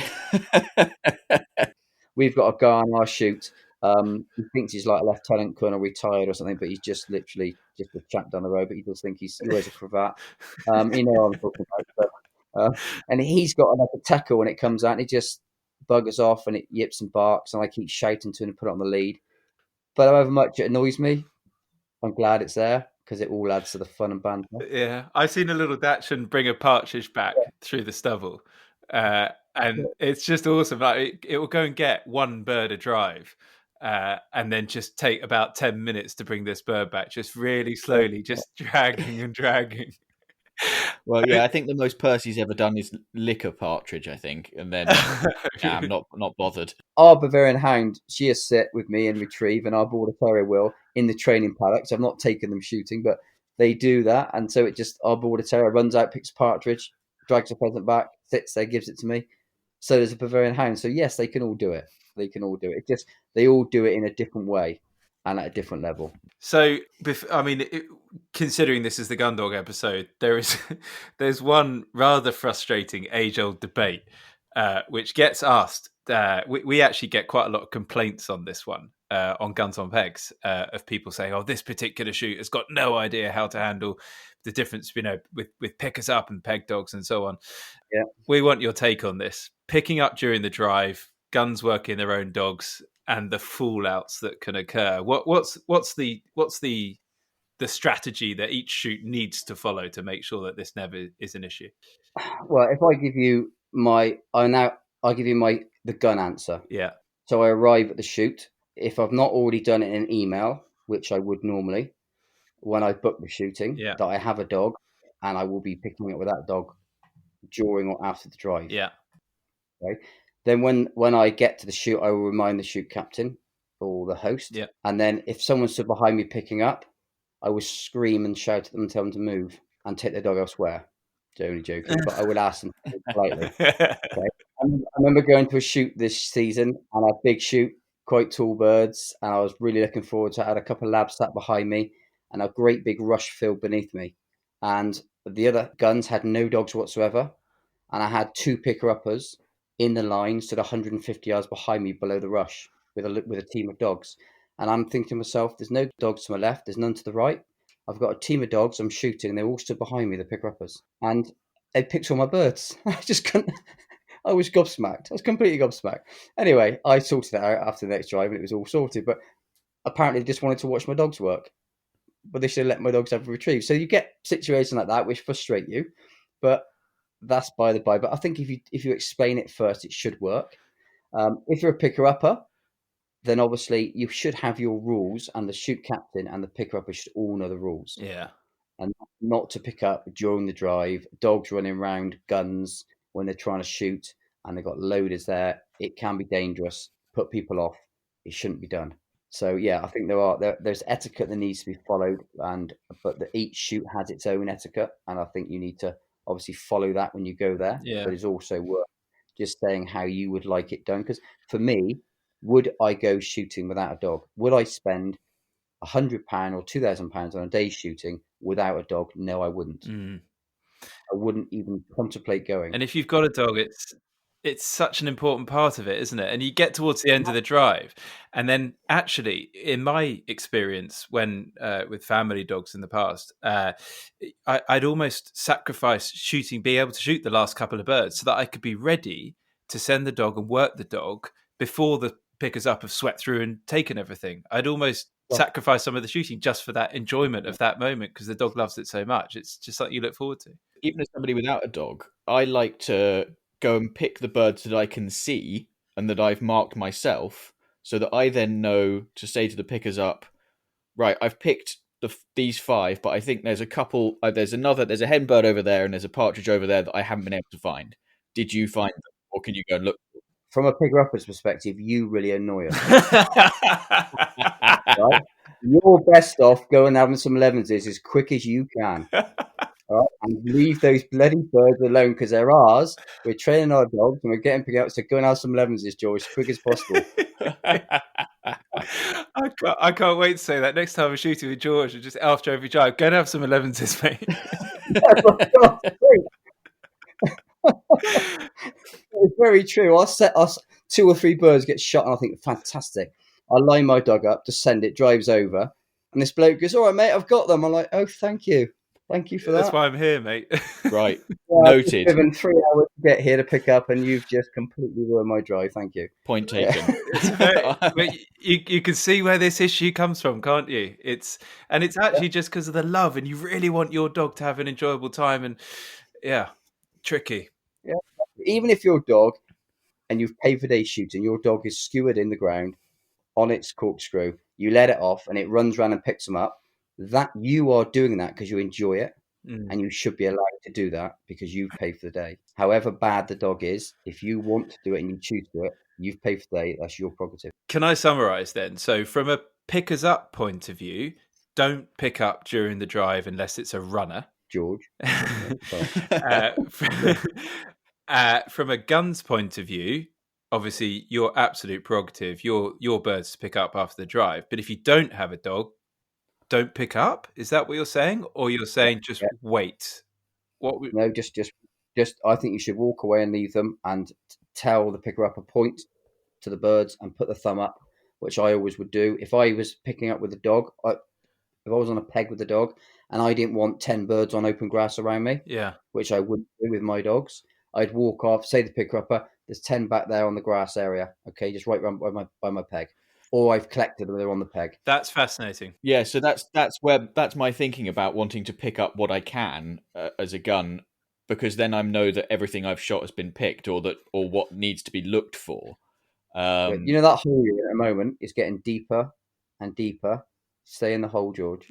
We've got a guy on our shoot. He thinks he's like a lieutenant colonel retired or something, but he's just literally just a chap down the road. But he does think he wears a cravat. You know what I'm talking about. But, and he's got like a tackle when it comes out, and he just buggers off and it yips and barks, and I keep shouting to him to put it on the lead. But however much it annoys me, I'm glad it's there because it all adds to the fun and banter. Yeah, I've seen a little Dachshund bring a partridge back through the stubble, and it's just awesome. Like it will go and get one bird a drive, and then just take about 10 minutes to bring this bird back, just really slowly, just dragging and dragging. Well, yeah, I think the most Percy's ever done is lick a partridge, I think, and then I'm not bothered. Our Bavarian hound, she has sit with me and retrieve, and our border terrier will in the training paddocks. I've not taken them shooting, but they do that, and so our border terrier runs out, picks partridge, drags a pheasant back, sits there, gives it to me. So there's a Bavarian hound. So yes, they can all do it. They can all do it. It's just they all do it in a different way and at a different level. So, I mean, considering this is the Gundog episode, there's one rather frustrating age-old debate, which gets asked. We actually get quite a lot of complaints on this one, on Guns on Pegs, of people saying, "Oh, this particular shoot has got no idea how to handle the difference, with pickers up and peg dogs and so on." Yeah, we want your take on this. Picking up during the drive, guns working their own dogs, and the fallouts that can occur. What's the the strategy that each shoot needs to follow to make sure that this never is an issue? Well, if I give you the gun answer. Yeah. So I arrive at the shoot. If I've not already done it in an email, which I would normally, when I book the shooting, Yeah. that I have a dog and I will be picking up with that dog during or after the drive. Yeah. Okay. Then when I get to the shoot, I will remind the shoot captain or the host. Yeah. And then if someone stood behind me picking up, I would scream and shout at them and tell them to move and take their dog elsewhere. Only joking, but I would ask them politely. Okay. I remember going to a shoot this season, and a big shoot, quite tall birds, and I was really looking forward to it. I had a couple of labs sat behind me and a great big rush field beneath me. And the other guns had no dogs whatsoever. And I had two picker-uppers in the line, stood 150 yards behind me below the rush with a team of dogs. And I'm thinking to myself, there's no dogs to my left, there's none to the right. I've got a team of dogs, I'm shooting, and they all stood behind me, the picker-uppers. And they picked all my birds. I just couldn't. I was gobsmacked. I was completely gobsmacked. Anyway, I sorted that out after the next drive, and it was all sorted. But apparently, they just wanted to watch my dogs work. But they should have let my dogs have a retrieve. So you get situations like that which frustrate you. But that's by the by. But I think if you explain it first, it should work. If you're a picker-upper, then obviously you should have your rules, and the shoot captain and the picker-upper should all know the rules. Yeah. And not to pick up during the drive, dogs running around, guns when they're trying to shoot, and they've got loaders there. It can be dangerous, put people off. It shouldn't be done. So yeah, I think there's etiquette that needs to be followed, but each shoot has its own etiquette, and I think you need to obviously follow that when you go there. Yeah. But it's also worth just saying how you would like it done. Because for me, would I go shooting without a dog? Would I spend £100 or £2,000 on a day shooting without a dog? No, I wouldn't. I wouldn't even contemplate going. And if you've got a dog, it's such an important part of it, isn't it? And you get towards the end of the drive, and then actually, in my experience, when with family dogs in the past, I'd almost sacrifice being able to shoot the last couple of birds so that I could be ready to send the dog and work the dog before the pickers up have swept through and taken everything. I'd almost sacrifice some of the shooting just for that enjoyment of that moment because the dog loves it so much. It's just something you look forward to. Even as somebody without a dog, I like to go and pick the birds that I can see and that I've marked myself, so that I then know to say to the pickers up, right, I've picked these 5, but I think there's a couple, there's a hen bird over there and there's a partridge over there that I haven't been able to find. Did you find them, or can you go and look? From a picker-upper's perspective, you really annoy us. Right? You're best off going and having some 11s as quick as you can. Right? And leave those bloody birds alone, because they're ours. We're training our dogs and we're getting picked up. So go and have some 11s, George, as quick as possible. I can't wait to say that next time I'm shooting with George, and just after every drive, go and have some 11s, mate. It's very true. I'll set us 2 or 3 birds get shot, and I think fantastic. I line my dog up to send it, drives over, and this bloke goes, "All right, mate, I've got them." I'm like, "Oh, thank you for that." That's why I'm here, mate. Right, I've noted. driven 3 hours to get here to pick up, and you've just completely ruined my drive. Thank you. Point taken. You can see where this issue comes from, can't you? It's actually just because of the love, and you really want your dog to have an enjoyable time, and tricky. Yeah, even if your dog, and you've paid for day shooting, your dog is skewered in the ground on its corkscrew, you let it off and it runs around and picks them up, that you are doing that because you enjoy it, and you should be allowed to do that because you've paid for the day. However bad the dog is, if you want to do it and you choose to do it, you've paid for the day, that's your prerogative. Can I summarize then? So from a pickers up point of view, don't pick up during the drive unless it's a runner. George. From a gun's point of view, obviously your absolute prerogative, your birds to pick up after the drive. But if you don't have a dog, don't pick up. Is that what you're saying, or you're saying just wait? No, just. I think you should walk away and leave them, and tell the picker up a point to the birds and put the thumb up, which I always would do if I was picking up with a dog. If I was on a peg with a dog and I didn't want 10 birds on open grass around me, which I wouldn't do with my dogs, I'd walk off, say to the picker upper, there's 10 back there on the grass area. Okay, just right by my peg. or I've collected them, they're on the peg. That's fascinating. Yeah, so that's my thinking about wanting to pick up what I can as a gun, because then I know that everything I've shot has been picked, or what needs to be looked for. But you know that hole you're in at the moment is getting deeper and deeper. Stay in the hole, George.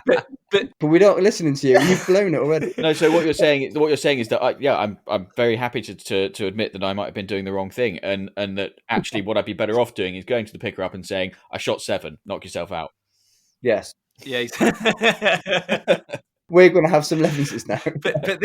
but But we're not listening to you. You've blown it already. No, so what you're saying is that I'm very happy to admit that I might have been doing the wrong thing, and that actually what I'd be better off doing is going to the picker up and saying, I shot 7, knock yourself out. Yes. yeah. We're going to have some lenses now. but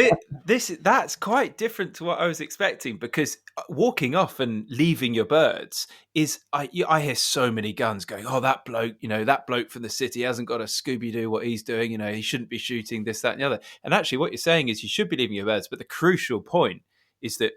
that's quite different to what I was expecting, because walking off and leaving your birds is I hear so many guns going, oh, that bloke from the city hasn't got a Scooby-Doo what he's doing, he shouldn't be shooting this, that and the other. And actually what you're saying is you should be leaving your birds, but the crucial point is that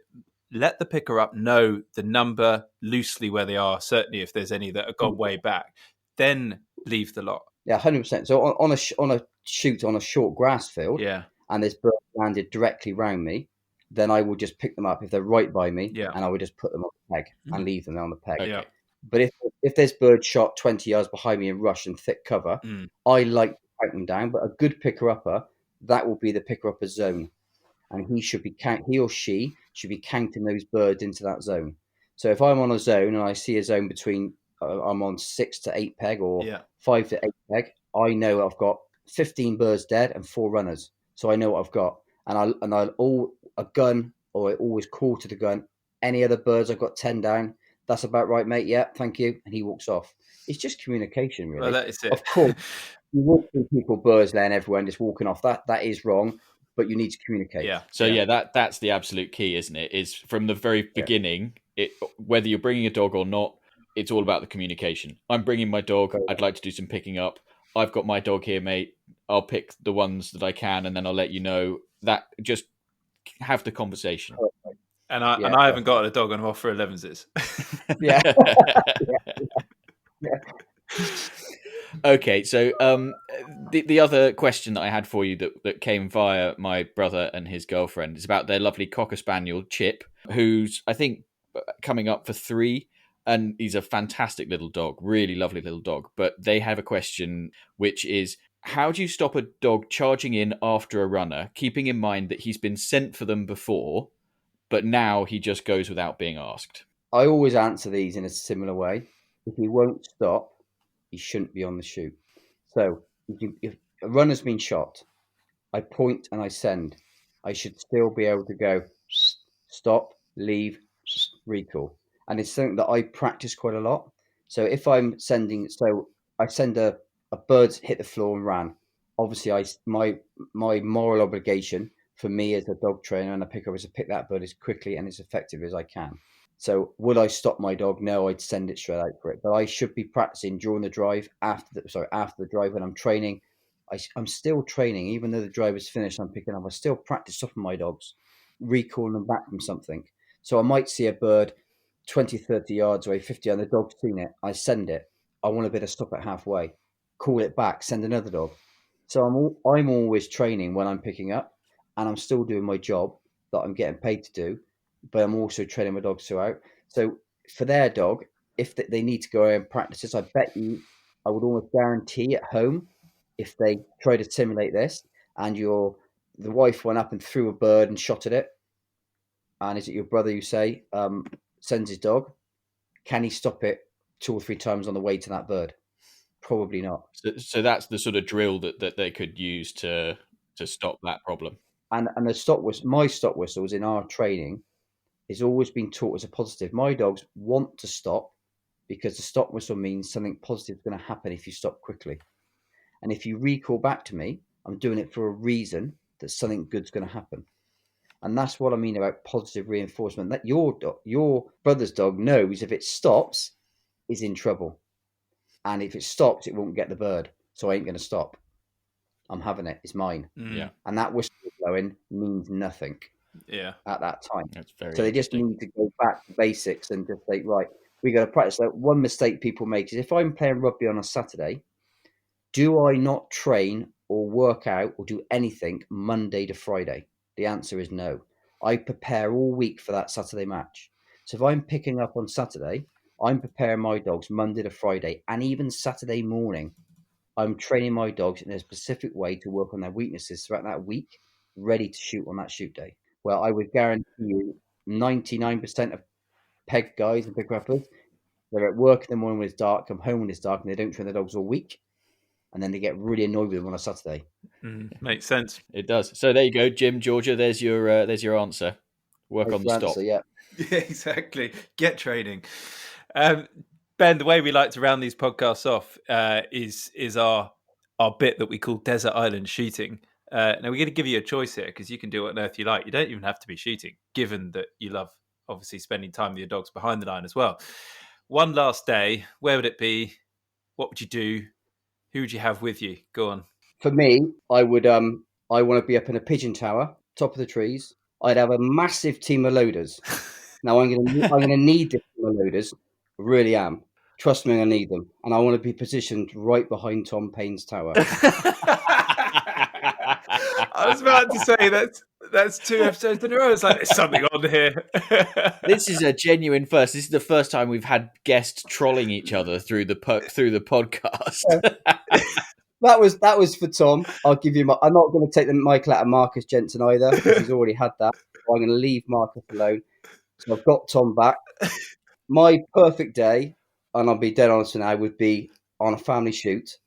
let the picker up know the number loosely where they are, certainly if there's any that have gone way back, then leave the lot. Yeah, 100%. So on a shoot on a short grass field, Yeah. and there's birds landed directly round me, then I will just pick them up if they're right by me, Yeah. and I will just put them on the peg and leave them on the peg. Yeah. But if there's birds shot 20 yards behind me in rush and thick cover, I like to count them down. But a good picker-upper, that will be the picker-upper zone, and he or she should be counting those birds into that zone. So if I'm on a zone and I see a zone between I'm on 6 to 8 peg or 5 to 8 peg, I know I've got 15 birds dead and 4 runners. So I know what I've got. And I'll a gun, or I always call to the gun, any other birds, I've got 10 down. That's about right, mate. Yeah, thank you. And he walks off. It's just communication, really. Well, that is it. Of course, you won't see people birds laying everywhere and just walking off. That is wrong, but you need to communicate. Yeah. So that's the absolute key, isn't it? Is from the very beginning, whether you're bringing a dog or not, it's all about the communication. I'm bringing my dog. I'd like to do some picking up. I've got my dog here, mate. I'll pick the ones that I can, and then I'll let you know. That just have the conversation. And I haven't got a dog on offer 11s. Yeah. Okay, so the other question that I had for you that came via my brother and his girlfriend is about their lovely Cocker Spaniel, Chip, who's, I think, coming up for 3. And he's a fantastic little dog, really lovely little dog. But they have a question, which is, how do you stop a dog charging in after a runner, keeping in mind that he's been sent for them before, but now he just goes without being asked? I always answer these in a similar way. If he won't stop, he shouldn't be on the shoot. So if a runner's been shot, I point and I send. I should still be able to go, stop, leave, recall. And it's something that I practice quite a lot. So if I'm sending, I send a bird hit the floor and ran. Obviously, my moral obligation for me as a dog trainer and a picker is to pick that bird as quickly and as effective as I can. So would I stop my dog? No, I'd send it straight out for it. But I should be practicing during the drive, after the drive when I'm training. I'm still training, even though the drive is finished, I'm picking up. I still practice stopping my dogs, recalling them back from something. So I might see a bird 20, 30 yards away, 50 yards, the dog's seen it, I send it. I want a bit of stop it halfway, call it back, send another dog. So I'm always training when I'm picking up, and I'm still doing my job that I'm getting paid to do, but I'm also training my dogs throughout. So for their dog, if they need to go and practice this, I bet you, I would almost guarantee at home, if they try to simulate this, and the wife went up and threw a bird and shot at it, and is it your brother, you say, sends his dog, can he stop it 2 or 3 times on the way to that bird? Probably not. So that's the sort of drill that they could use to stop that problem. And the stop whistle, my stop whistles in our training has always been taught as a positive. My dogs want to stop because the stop whistle means something positive is going to happen if you stop quickly. And if you recall back to me, I'm doing it for a reason that something good's going to happen. And that's what I mean about positive reinforcement. That your brother's dog knows if it stops, is in trouble. And if it stops, it won't get the bird. So I ain't going to stop. I'm having it. It's mine. Yeah. And that whistle blowing means nothing. Yeah. At that time. That's very so they just need to go back to basics and just say, right, we got to practice. Like one mistake people make is if I'm playing rugby on a Saturday, do I not train or work out or do anything Monday to Friday? The answer is no. I prepare all week for that Saturday match. So if I'm picking up on Saturday, I'm preparing my dogs Monday to Friday and even Saturday morning. I'm training my dogs in a specific way to work on their weaknesses throughout that week, ready to shoot on that shoot day. Well, I would guarantee you 99% of peg guys and peg rappers, they're at work in the morning when it's dark, come home when it's dark, and they don't train their dogs all week. And then they get really annoyed with them on a Saturday. Makes sense. It does. So there you go, Jim, Georgia. There's your answer. Work That's on the stop. answer, yeah. Yeah, exactly. Get training. Ben, the way we like to round these podcasts off is our bit that we call Desert Island Shooting. Now, we're going to give you a choice here because you can do what on earth you like. You don't even have to be shooting, given that you love, obviously, spending time with your dogs behind the line as well. One last day, where would it be? What would you do? Who would you have with you? Go on. For me, I would I want to be up in a pigeon tower, top of the trees. I'd have a massive team of loaders. Now I'm gonna need this team of loaders. I really am. Trust me, I need them, and I want to be positioned right behind Tom Payne's tower. I was about to say that's 2 episodes in a row. It's like there's something on here. This is a genuine first. This is the first time we've had guests trolling each other through the podcast. That was for Tom. I'll give you I'm not going to take the Michael out of Marcus Jensen either because he's already had that. So I'm going to leave Marcus alone. So I've got Tom back. My perfect day, and I'll be dead honest now, would be on a family shoot,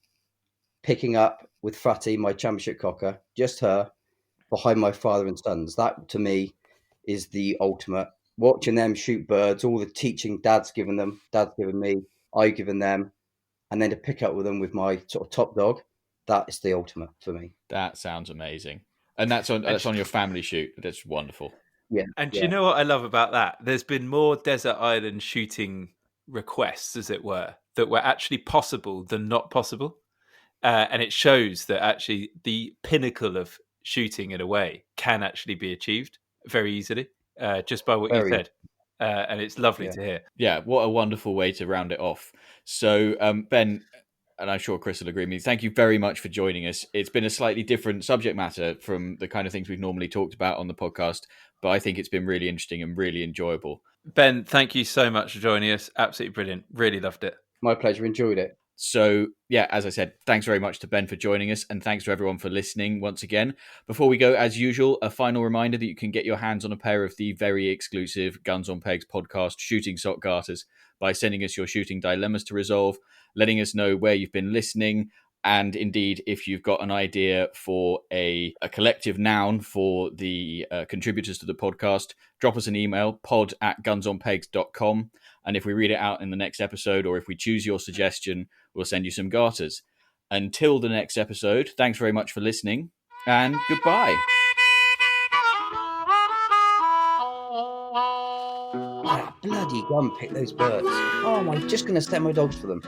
picking up with Fatty, my championship cocker, just her, behind my father and sons. That to me is the ultimate. Watching them shoot birds, all the teaching Dad's given them, Dad's given me, I've given them, and then to pick up with them with my sort of top dog. That is the ultimate for me. That sounds amazing, and that's on your family shoot. That's wonderful. Yeah. And do you know what I love about that? There's been more Desert Island shooting requests, as it were, that were actually possible than not possible. And it shows that actually the pinnacle of shooting in a way can actually be achieved very easily just by what you said. And it's lovely to hear. Yeah, what a wonderful way to round it off. So, Ben, and I'm sure Chris will agree with me, thank you very much for joining us. It's been a slightly different subject matter from the kind of things we've normally talked about on the podcast, but I think it's been really interesting and really enjoyable. Ben, thank you so much for joining us. Absolutely brilliant. Really loved it. My pleasure. Enjoyed it. So, yeah, as I said, thanks very much to Ben for joining us, and thanks to everyone for listening once again. Before we go, as usual, a final reminder that you can get your hands on a pair of the very exclusive Guns on Pegs podcast shooting sock garters by sending us your shooting dilemmas to resolve, letting us know where you've been listening, and indeed, if you've got an idea for a collective noun for the contributors to the podcast, drop us an email, pod@gunsonpegs.com. And if we read it out in the next episode, or if we choose your suggestion, we'll send you some garters. Until the next episode, thanks very much for listening, and goodbye. Bloody gun pick those birds. Oh, I'm just going to set my dogs for them.